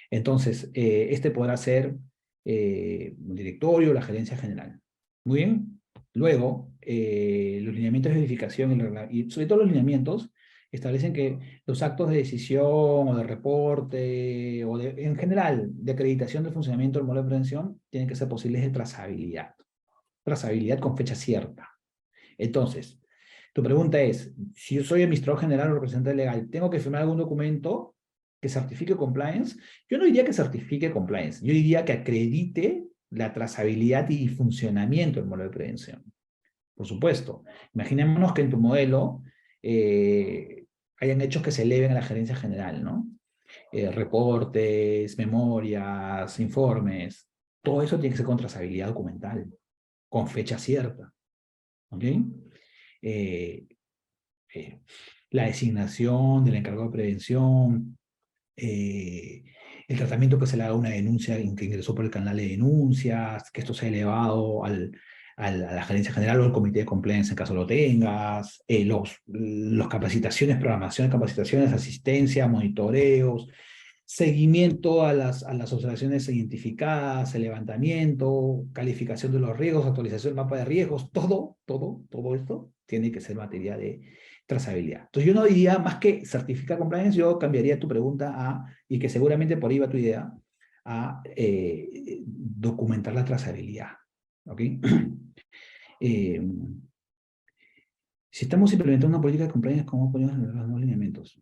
Entonces, este podrá ser el directorio o la gerencia general. Muy bien. Luego, los lineamientos de verificación y sobre todo los lineamientos establecen que los actos de decisión o de reporte o en general de acreditación del funcionamiento del modelo de prevención tienen que ser posibles de trazabilidad. Trazabilidad con fecha cierta. Entonces, tu pregunta es, si yo soy administrador general o representante legal, ¿tengo que firmar algún documento que certifique compliance? Yo no diría que certifique compliance, yo diría que acredite la trazabilidad y funcionamiento del modelo de prevención. Por supuesto, imaginémonos que en tu modelo hayan hechos que se eleven a la gerencia general, ¿no? Reportes, memorias, informes, todo eso tiene que ser con trazabilidad documental, con fecha cierta, ¿ok? Eh, eh, la designación del encargado de prevención, el tratamiento que se le haga a una denuncia que ingresó por el canal de denuncias, que esto sea elevado a la gerencia general o al comité de compliance en caso lo tengas, los capacitaciones, programación de capacitaciones, asistencia, monitoreos, seguimiento a las observaciones identificadas, el levantamiento, calificación de los riesgos, actualización del mapa de riesgos, todo esto tiene que ser materia de trazabilidad. Entonces yo no diría más que certificar compliance, yo cambiaría tu pregunta a, y que seguramente por ahí va tu idea, a documentar la trazabilidad. ¿Ok? Si estamos implementando una política de compliance, ¿cómo ponemos los nuevos lineamientos?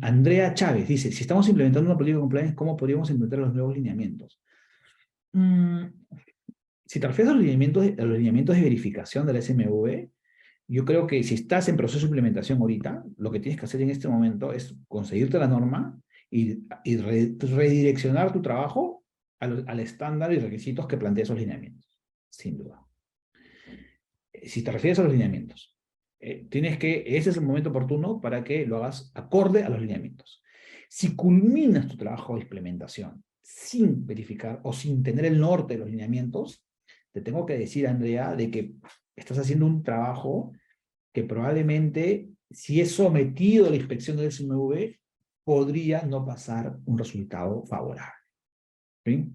Andrea Chávez dice, si estamos implementando una política de compliance, ¿cómo podríamos implementar los nuevos lineamientos? Si te refieres a los lineamientos de verificación de la SMV, yo creo que si estás en proceso de implementación ahorita, lo que tienes que hacer en este momento es conseguirte la norma y redireccionar tu trabajo al estándar y requisitos que plantea esos lineamientos, sin duda. Si te refieres a los lineamientos, ese es el momento oportuno para que lo hagas acorde a los lineamientos. Si culminas tu trabajo de implementación sin verificar o sin tener el norte de los lineamientos, te tengo que decir, Andrea, de que estás haciendo un trabajo que probablemente, si es sometido a la inspección del SMV, podría no pasar un resultado favorable. ¿Sí?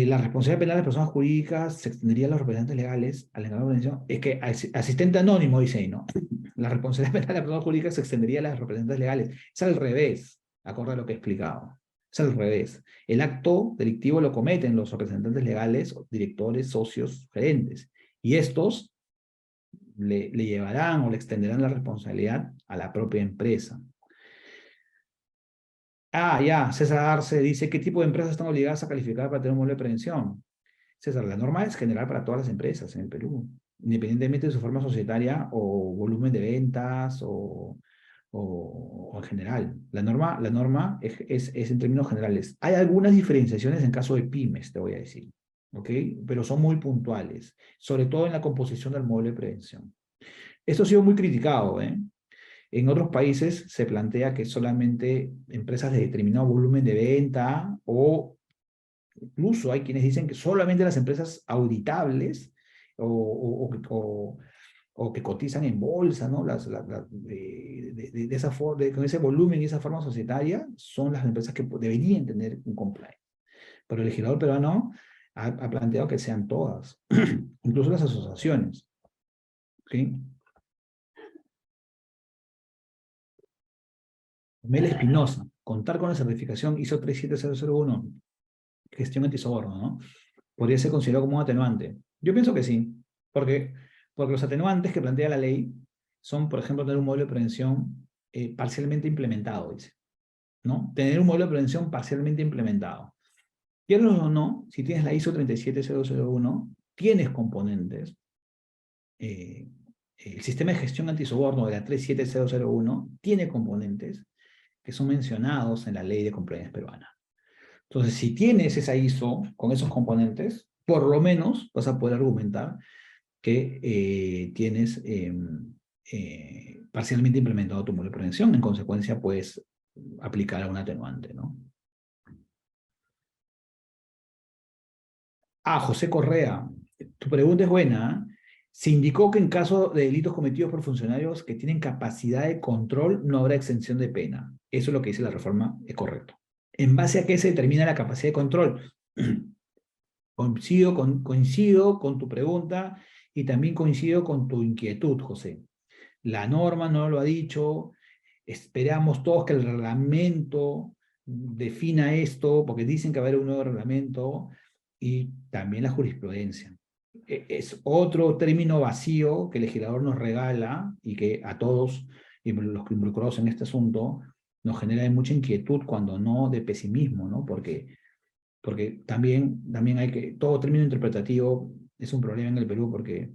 La responsabilidad penal de personas jurídicas se extendería a los representantes legales al encargado de prevención. Es que asistente anónimo dice ahí, ¿no? La responsabilidad penal de las personas jurídicas se extendería a los representantes legales. Es al revés, acorde a lo que he explicado. Es al revés. El acto delictivo lo cometen los representantes legales, directores, socios, gerentes. Y estos le llevarán o le extenderán la responsabilidad a la propia empresa. Ah, ya, César Arce dice, ¿qué tipo de empresas están obligadas a calificar para tener un modelo de prevención? César, la norma es general para todas las empresas en el Perú, independientemente de su forma societaria o volumen de ventas o en general. La norma es en términos generales. Hay algunas diferenciaciones en caso de pymes, te voy a decir, ¿ok? Pero son muy puntuales, sobre todo en la composición del modelo de prevención. Esto ha sido muy criticado, ¿eh? En otros países se plantea que solamente empresas de determinado volumen de venta o incluso hay quienes dicen que solamente las empresas auditables o que cotizan en bolsa, ¿no? Con ese volumen y esa forma societaria son las empresas que deberían tener un compliance. Pero el legislador peruano ha planteado que sean todas, incluso las asociaciones. ¿Sí? Mel Espinosa, contar con la certificación ISO 37001, gestión antisoborno, ¿no? Podría ser considerado como un atenuante. Yo pienso que sí, porque los atenuantes que plantea la ley son, por ejemplo, tener un modelo de prevención parcialmente implementado, dice, ¿no? Tener un modelo de prevención parcialmente implementado. quieras o no, si tienes la ISO 37001, tienes componentes. El sistema de gestión antisoborno de la 37001 tiene componentes que son mencionados en la ley de compliance peruana. Entonces, si tienes esa ISO con esos componentes, por lo menos vas a poder argumentar que tienes parcialmente implementado tu modelo de prevención. En consecuencia, puedes aplicar a un atenuante, ¿no? José Correa, tu pregunta es buena. Se indicó que en caso de delitos cometidos por funcionarios que tienen capacidad de control, no habrá exención de pena. Eso es lo que dice la reforma, es correcto. ¿En base a qué se determina la capacidad de control? Coincido con tu pregunta y también coincido con tu inquietud, José. La norma no lo ha dicho, esperamos todos que el reglamento defina esto, porque dicen que va a haber un nuevo reglamento, y también la jurisprudencia. Es otro término vacío que el legislador nos regala y que a todos los involucrados en este asunto nos genera mucha inquietud, cuando no de pesimismo, ¿no? Porque también hay que, todo término interpretativo es un problema en el Perú, porque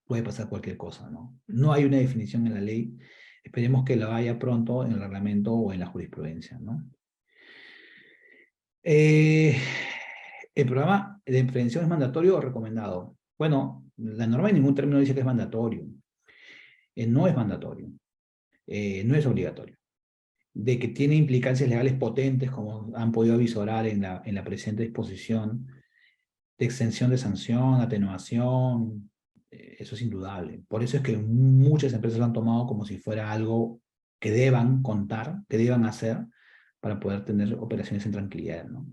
puede pasar cualquier cosa, ¿no? No hay una definición en la ley. Esperemos que la haya pronto en el reglamento o en la jurisprudencia, ¿no? ¿El programa de prevención es mandatorio o recomendado? Bueno, la norma en ningún término dice que es mandatorio. No es mandatorio. No es obligatorio. De que tiene implicancias legales potentes, como han podido avisorar en la presente disposición, de extensión de sanción, atenuación, eso es indudable. Por eso es que muchas empresas lo han tomado como si fuera algo que deban contar, que deban hacer, para poder tener operaciones en tranquilidad, ¿no?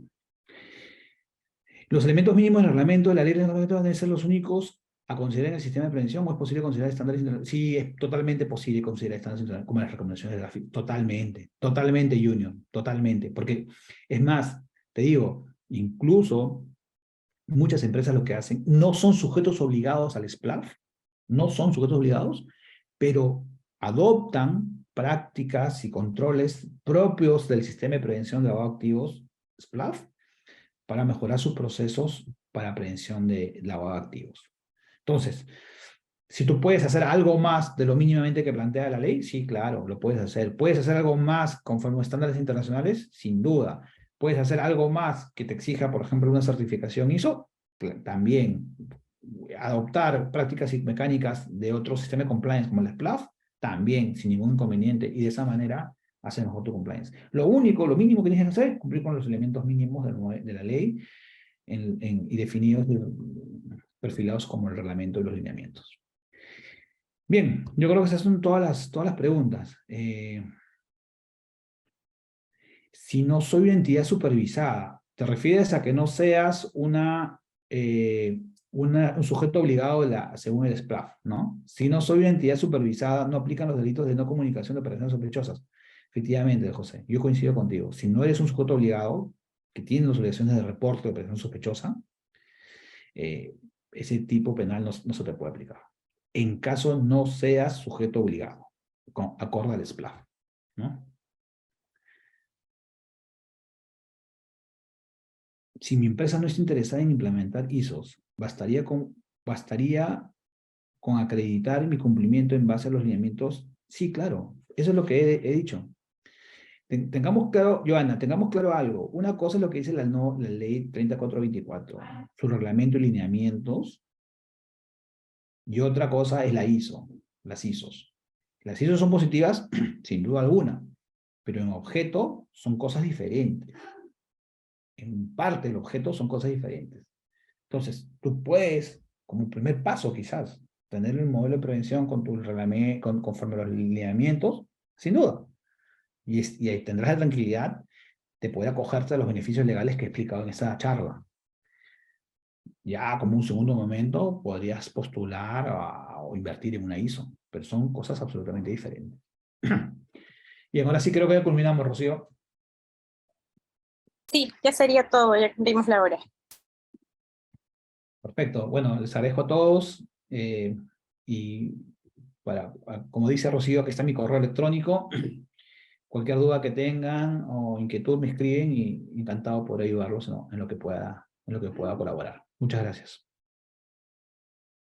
Los elementos mínimos del reglamento, de la ley de reglamento, deben ser los únicos a considerar en el sistema de prevención, o es posible considerar estándares internacionales. Sí, es totalmente posible considerar estándares internacionales como las recomendaciones de la FI. Totalmente, totalmente, Junior, totalmente. Porque, es más, te digo, incluso muchas empresas lo que hacen, no son sujetos obligados al SPLAF, no son sujetos obligados, pero adoptan prácticas y controles propios del sistema de prevención de lavado de activos, SPLAF, para mejorar sus procesos para prevención de lavado de activos. Entonces, si tú puedes hacer algo más de lo mínimamente que plantea la ley, sí, claro, lo puedes hacer. ¿Puedes hacer algo más conforme a estándares internacionales? Sin duda. ¿Puedes hacer algo más que te exija, por ejemplo, una certificación ISO? También. Adoptar prácticas y mecánicas de otro sistema de compliance como el SPLAF, también, sin ningún inconveniente, y de esa manera hacer mejor tu compliance. Lo mínimo que tienes que hacer es cumplir con los elementos mínimos de la ley y definidos, perfilados como el reglamento y los lineamientos. Bien, yo creo que esas son todas las preguntas. Si no soy una entidad supervisada, ¿te refieres a que no seas un sujeto obligado según el SPLAF, ¿no? Si no soy una entidad supervisada, no aplican los delitos de no comunicación de operaciones sospechosas. Efectivamente, José, yo coincido contigo. Si no eres un sujeto obligado, que tiene las obligaciones de reporte de operación sospechosa, ese tipo penal no se te puede aplicar. En caso no seas sujeto obligado, acorde al SPLAF, ¿no? Si mi empresa no está interesada en implementar ISOs, bastaría con acreditar mi cumplimiento en base a los lineamientos. Sí, claro, eso es lo que he dicho. Tengamos claro, Joana, tengamos claro algo. Una cosa es lo que dice la ley 3424, su reglamento y lineamientos, y otra cosa es la ISO, las ISOs. Las ISOs son positivas, sin duda alguna, pero en objeto son cosas diferentes. En parte el objeto son cosas diferentes. Entonces, tú puedes, como un primer paso quizás, tener el modelo de prevención con tu reglamento, conforme a los lineamientos, sin duda. Y ahí tendrás la tranquilidad de poder acogerte a los beneficios legales que he explicado en esta charla. Ya como un segundo momento podrías postular o invertir en una ISO, pero son cosas absolutamente diferentes. Bien, ahora sí creo que ya culminamos, Rocío. Sí, ya sería todo, ya cumplimos la hora. Perfecto, bueno, les agradezco a todos y como dice Rocío, aquí está mi correo electrónico. Cualquier duda que tengan o inquietud me escriben y encantado por ayudarlos en lo que pueda colaborar. Muchas gracias.